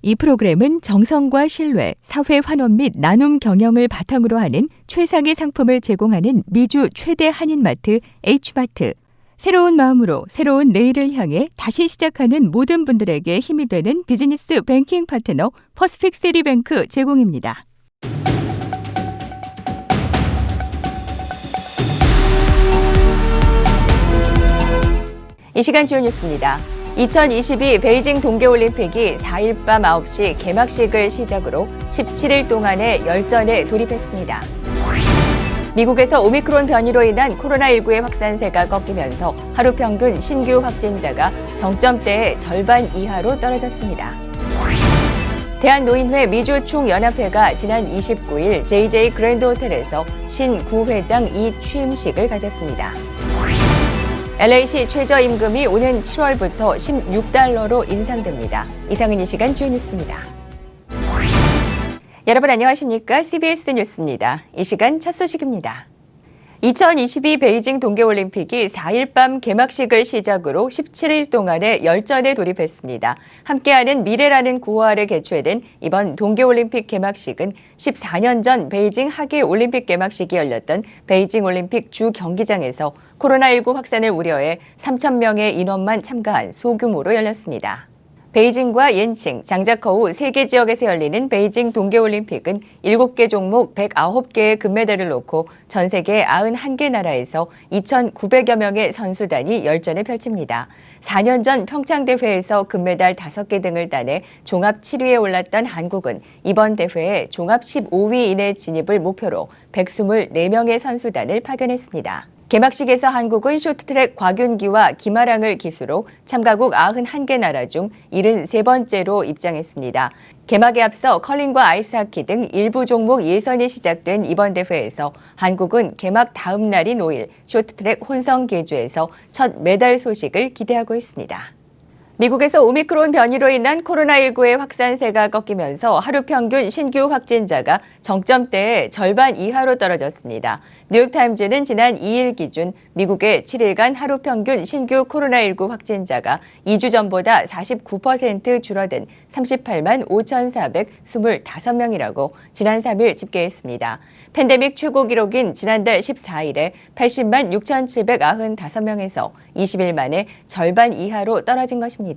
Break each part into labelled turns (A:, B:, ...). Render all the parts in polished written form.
A: 이 프로그램은 정성과 신뢰, 사회 환원 및 나눔 경영을 바탕으로 하는 최상의 상품을 제공하는 미주 최대 한인마트 H마트. 새로운 마음으로 새로운 내일을 향해 다시 시작하는 모든 분들에게 힘이 되는 비즈니스 뱅킹 파트너 퍼스픽 세리뱅크 제공입니다. 이 시간 주요 뉴스입니다. 2022 베이징 동계올림픽이 4일 밤 9시 개막식을 시작으로 17일 동안의 열전에 돌입했습니다. 미국에서 오미크론 변이로 인한 코로나19의 확산세가 꺾이면서 하루 평균 신규 확진자가 정점대의 절반 이하로 떨어졌습니다. 대한노인회 미주총연합회가 지난 29일 JJ 그랜드 호텔에서 신구회장 이취임식을 가졌습니다. LA시 최저임금이 오는 7월부터 16달러로 인상됩니다. 이상은 이 시간 주요 뉴스입니다. 여러분 안녕하십니까? CBS 뉴스입니다. 이 시간 첫 소식입니다. 2022 베이징 동계올림픽이 4일 밤 개막식을 시작으로 17일 동안의 열전에 돌입했습니다. 함께하는 미래라는 구호 아래 개최된 이번 동계올림픽 개막식은 14년 전 베이징 하계올림픽 개막식이 열렸던 베이징 올림픽 주 경기장에서 코로나19 확산을 우려해 3,000명의 인원만 참가한 소규모로 열렸습니다. 베이징과 옌칭, 장자커우 3개 지역에서 열리는 베이징 동계올림픽은 7개 종목 109개의 금메달을 놓고 전 세계 91개 나라에서 2,900여 명의 선수단이 열전을 펼칩니다. 4년 전 평창대회에서 금메달 5개 등을 따내 종합 7위에 올랐던 한국은 이번 대회에 종합 15위 이내 진입을 목표로 124명의 선수단을 파견했습니다. 개막식에서 한국은 쇼트트랙 곽윤기와 김아랑을 기수로 참가국 91개 나라 중 73번째로 입장했습니다. 개막에 앞서 컬링과 아이스하키 등 일부 종목 예선이 시작된 이번 대회에서 한국은 개막 다음 날인 5일 쇼트트랙 혼성 계주에서 첫 메달 소식을 기대하고 있습니다. 미국에서 오미크론 변이로 인한 코로나19의 확산세가 꺾이면서 하루 평균 신규 확진자가 정점대의 절반 이하로 떨어졌습니다. 뉴욕타임즈는 지난 2일 기준 미국의 7일간 하루 평균 신규 코로나19 확진자가 2주 전보다 49% 줄어든 38만 5,425명이라고 지난 3일 집계했습니다. 팬데믹 최고 기록인 지난달 14일에 80만 6,795명에서 20일 만에 절반 이하로 떨어진 것입니다.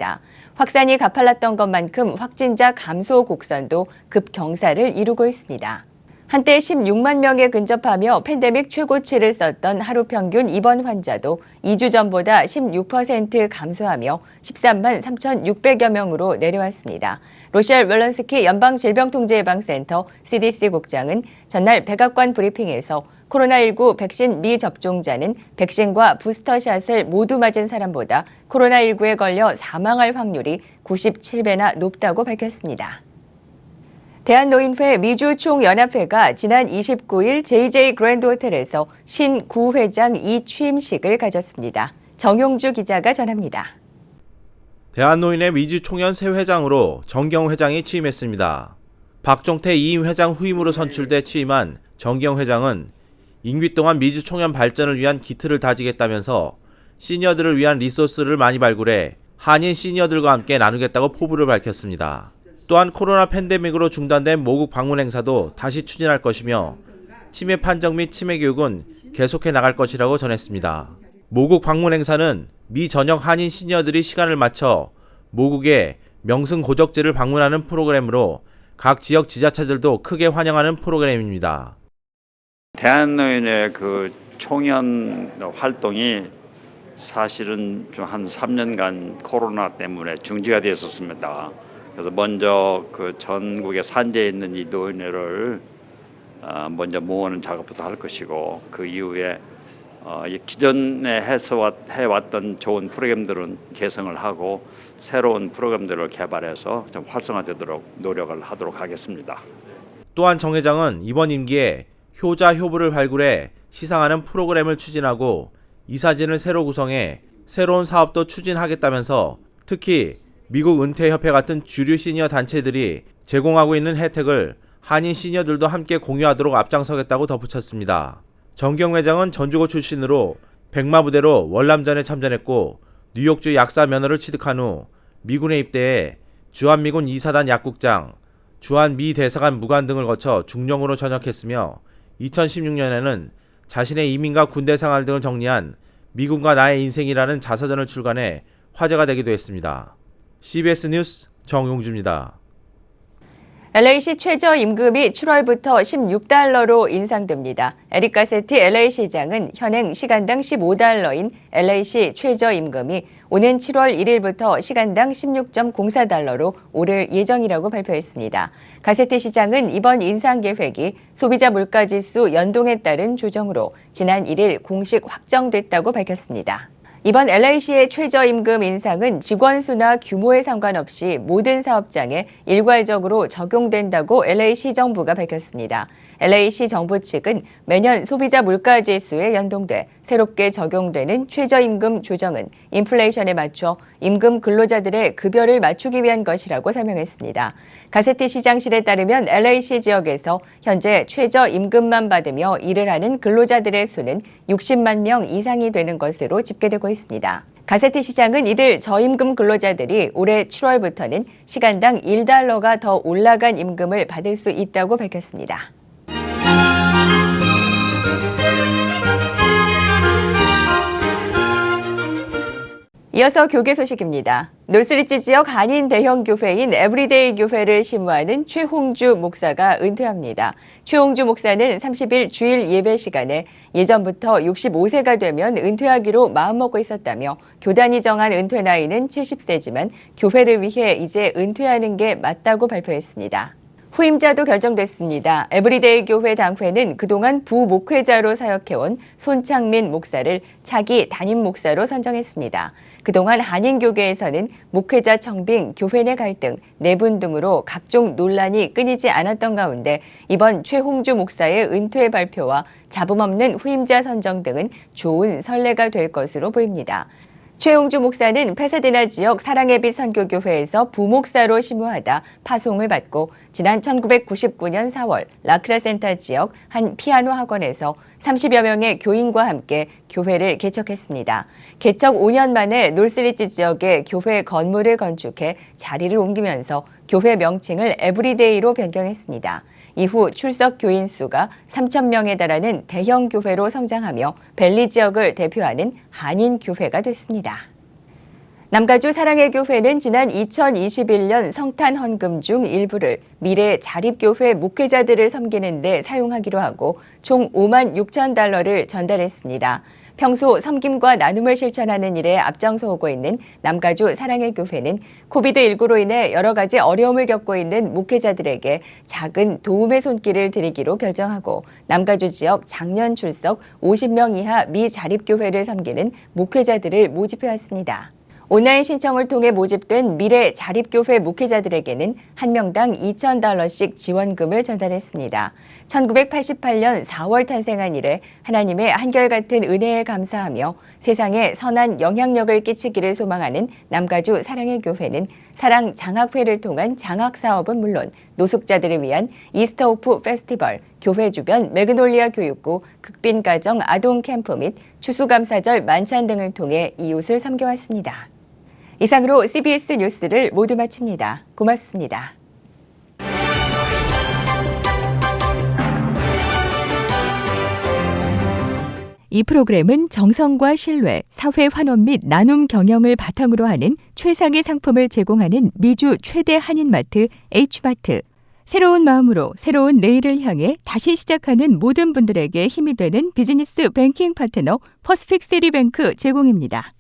A: 확산이 가팔랐던 것만큼 확진자 감소 곡선도 급경사를 이루고 있습니다. 한때 16만 명에 근접하며 팬데믹 최고치를 썼던 하루 평균 입원 환자도 2주 전보다 16% 감소하며 13만 3,600여 명으로 내려왔습니다. 로셜 웰런스키 연방질병통제예방센터 CDC 국장은 전날 백악관 브리핑에서 코로나19 백신 미접종자는 백신과 부스터샷을 모두 맞은 사람보다 코로나19에 걸려 사망할 확률이 97배나 높다고 밝혔습니다. 대한노인회 미주총연합회가 지난 29일 JJ 그랜드 호텔에서 신구회장 이취임식을 가졌습니다. 정용주 기자가 전합니다.
B: 대한노인회 미주총연 새 회장으로 정경 회장이 취임했습니다. 박종태 2임 회장 후임으로 선출돼 취임한 정경 회장은 임기 동안 미주총연 발전을 위한 기틀을 다지겠다면서 시니어들을 위한 리소스를 많이 발굴해 한인 시니어들과 함께 나누겠다고 포부를 밝혔습니다. 또한 코로나 팬데믹으로 중단된 모국 방문 행사도 다시 추진할 것이며 치매 판정 및 치매 교육은 계속해 나갈 것이라고 전했습니다. 모국 방문 행사는 미 전역 한인 시니어들이 시간을 맞춰 모국의 명승 고적지를 방문하는 프로그램으로 각 지역 지자체들도 크게 환영하는 프로그램입니다.
C: 대한노인의 그 총연 활동이 사실은 좀 한 3년간 코로나 때문에 중지가 되었습니다. 그래서 먼저 그 전국에 산재해 있는 이 노인회를 먼저 모으는 작업부터 할 것이고 그 이후에 기존에 해왔던 좋은 프로그램들은 개성을 하고 새로운 프로그램들을 개발해서 좀 활성화되도록 노력을 하도록 하겠습니다.
B: 또한 정 회장은 이번 임기에 효자 효부를 발굴해 시상하는 프로그램을 추진하고 이사진을 새로 구성해 새로운 사업도 추진하겠다면서 특히 미국 은퇴협회 같은 주류 시니어 단체들이 제공하고 있는 혜택을 한인 시니어들도 함께 공유하도록 앞장서겠다고 덧붙였습니다. 정경 회장은 전주고 출신으로 백마부대로 월남전에 참전했고 뉴욕주 약사 면허를 취득한 후 미군에 입대해 주한미군 2사단 약국장, 주한미 대사관 무관 등을 거쳐 중령으로 전역했으며 2016년에는 자신의 이민과 군대 생활 등을 정리한 미군과 나의 인생이라는 자서전을 출간해 화제가 되기도 했습니다. CBS 뉴스 정용주입니다.
A: LA시 최저임금이 7월부터 16달러로 인상됩니다. 에릭 가세티 LA시장은 현행 시간당 15달러인 LA시 최저임금이 오는 7월 1일부터 시간당 16.04달러로 오를 예정이라고 발표했습니다. 가세티 시장은 이번 인상 계획이 소비자 물가지수 연동에 따른 조정으로 지난 1일 공식 확정됐다고 밝혔습니다. 이번 LA시의 최저임금 인상은 직원 수나 규모에 상관없이 모든 사업장에 일괄적으로 적용된다고 LA시 정부가 밝혔습니다. LA시 정부 측은 매년 소비자 물가지수에 연동돼 새롭게 적용되는 최저임금 조정은 인플레이션에 맞춰 임금 근로자들의 급여를 맞추기 위한 것이라고 설명했습니다. 가세티 시장실에 따르면 LA시 지역에서 현재 최저임금만 받으며 일을 하는 근로자들의 수는 60만 명 이상이 되는 것으로 집계되고 있습니다. 가세티 시장은 이들 저임금 근로자들이 올해 7월부터는 시간당 1달러가 더 올라간 임금을 받을 수 있다고 밝혔습니다. 이어서 교계 소식입니다. 놀스리지 지역 한인 대형 교회인 에브리데이 교회를 심무하는 최홍주 목사가 은퇴합니다. 최홍주 목사는 30일 주일 예배 시간에 예전부터 65세가 되면 은퇴하기로 마음먹고 있었다며 교단이 정한 은퇴 나이는 70세지만 교회를 위해 이제 은퇴하는 게 맞다고 발표했습니다. 후임자도 결정됐습니다. 에브리데이 교회 당회는 그동안 부목회자로 사역해온 손창민 목사를 차기 담임 목사로 선정했습니다. 그동안 한인교계에서는 목회자 청빙, 교회 내 갈등, 내분 등으로 각종 논란이 끊이지 않았던 가운데 이번 최홍주 목사의 은퇴 발표와 잡음 없는 후임자 선정 등은 좋은 선례가 될 것으로 보입니다. 최홍주 목사는 파사데나 지역 사랑의 빛 선교교회에서 부목사로 심무하다 파송을 받고 지난 1999년 4월 라크라센터 지역 한 피아노 학원에서 30여 명의 교인과 함께 교회를 개척했습니다. 개척 5년 만에 놀스리지 지역에 교회 건물을 건축해 자리를 옮기면서 교회 명칭을 에브리데이로 변경했습니다. 이후 출석 교인 수가 3,000명에 달하는 대형 교회로 성장하며 벨리 지역을 대표하는 한인 교회가 됐습니다. 남가주 사랑의 교회는 지난 2021년 성탄 헌금 중 일부를 미래 자립교회 목회자들을 섬기는 데 사용하기로 하고 총 5만 6천 달러를 전달했습니다. 평소 섬김과 나눔을 실천하는 일에 앞장서 오고 있는 남가주 사랑의 교회는 코비드19로 인해 여러 가지 어려움을 겪고 있는 목회자들에게 작은 도움의 손길을 드리기로 결정하고 남가주 지역 작년 출석 50명 이하 미자립교회를 섬기는 목회자들을 모집해왔습니다. 온라인 신청을 통해 모집된 미래 자립교회 목회자들에게는 한 명당 2,000달러씩 지원금을 전달했습니다. 1988년 4월 탄생한 이래 하나님의 한결같은 은혜에 감사하며 세상에 선한 영향력을 끼치기를 소망하는 남가주 사랑의 교회는 사랑 장학회를 통한 장학 사업은 물론 노숙자들을 위한 이스터 오프 페스티벌, 교회 주변 매그놀리아 교육구, 극빈가정 아동 캠프 및 추수감사절 만찬 등을 통해 이웃을 섬겨왔습니다. 이상으로 CBS 뉴스를 모두 마칩니다. 고맙습니다. 이 프로그램은 정성과 신뢰, 사회 환원 및 나눔 경영을 바탕으로 하는 최상의 상품을 제공하는 미주 최대 한인마트 H마트. 새로운 마음으로 새로운 내일을 향해 다시 시작하는 모든 분들에게 힘이 되는 비즈니스 뱅킹 파트너 퍼스픽 세리뱅크 제공입니다.